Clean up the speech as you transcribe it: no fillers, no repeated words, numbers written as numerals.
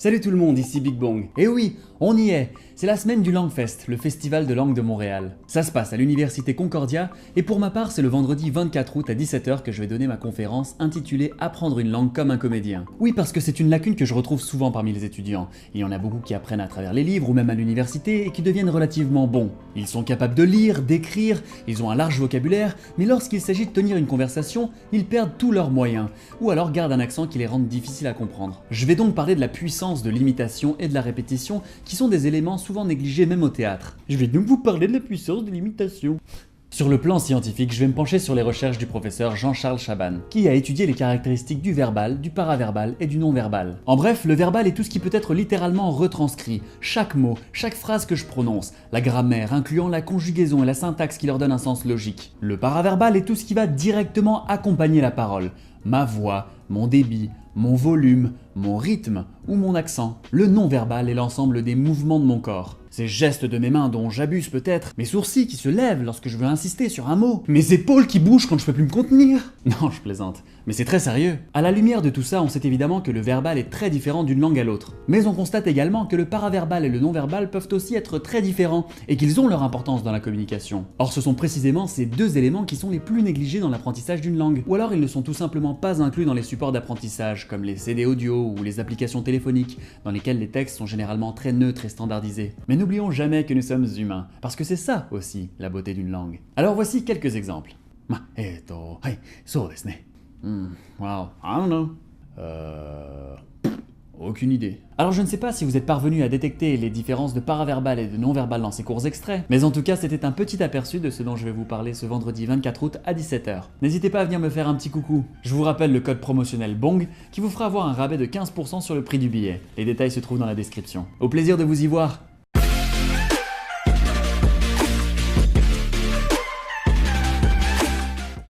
Salut tout le monde, ici Big Bang. Et oui, on y est. C'est la semaine du Langfest, le festival de langue de Montréal. Ça se passe à l'université Concordia et pour ma part, c'est le vendredi 24 août à 17 h que je vais donner ma conférence intitulée Apprendre une langue comme un comédien. Oui, parce que c'est une lacune que je retrouve souvent parmi les étudiants. Il y en a beaucoup qui apprennent à travers les livres ou même à l'université et qui deviennent relativement bons. Ils sont capables de lire, d'écrire, ils ont un large vocabulaire, mais lorsqu'il s'agit de tenir une conversation, ils perdent tous leurs moyens, ou alors gardent un accent qui les rend difficiles à comprendre. Je vais donc parler de la puissance de l'imitation et de la répétition, qui sont des éléments souvent négligés même au théâtre. Je vais donc vous parler de la puissance de l'imitation. Sur le plan scientifique, je vais me pencher sur les recherches du professeur Jean-Charles Chaban, qui a étudié les caractéristiques du verbal, du paraverbal et du non-verbal. En bref, le verbal est tout ce qui peut être littéralement retranscrit, chaque mot, chaque phrase que je prononce, la grammaire, incluant la conjugaison et la syntaxe qui leur donne un sens logique. Le paraverbal est tout ce qui va directement accompagner la parole, ma voix, mon débit, mon volume, mon rythme ou mon accent. Le non-verbal est l'ensemble des mouvements de mon corps. Ces gestes de mes mains dont j'abuse peut-être, mes sourcils qui se lèvent lorsque je veux insister sur un mot, mes épaules qui bougent quand je peux plus me contenir. Non, je plaisante, mais c'est très sérieux. À la lumière de tout ça, on sait évidemment que le verbal est très différent d'une langue à l'autre. Mais on constate également que le paraverbal et le non-verbal peuvent aussi être très différents et qu'ils ont leur importance dans la communication. Or, ce sont précisément ces deux éléments qui sont les plus négligés dans l'apprentissage d'une langue. Ou alors ils ne sont tout simplement pas inclus dans les supports d'apprentissage, comme les CD audio ou les applications téléphoniques, dans lesquelles les textes sont généralement très neutres et standardisés. Mais n'oublions jamais que nous sommes humains, parce que c'est ça aussi la beauté d'une langue. Alors voici quelques exemples. Wow, I don't know. Aucune idée. Alors je ne sais pas si vous êtes parvenu à détecter les différences de paraverbal et de non-verbal dans ces courts extraits, mais en tout cas c'était un petit aperçu de ce dont je vais vous parler ce vendredi 24 août à 17 h. N'hésitez pas à venir me faire un petit coucou. Je vous rappelle le code promotionnel BONG qui vous fera avoir un rabais de 15% sur le prix du billet. Les détails se trouvent dans la description. Au plaisir de vous y voir.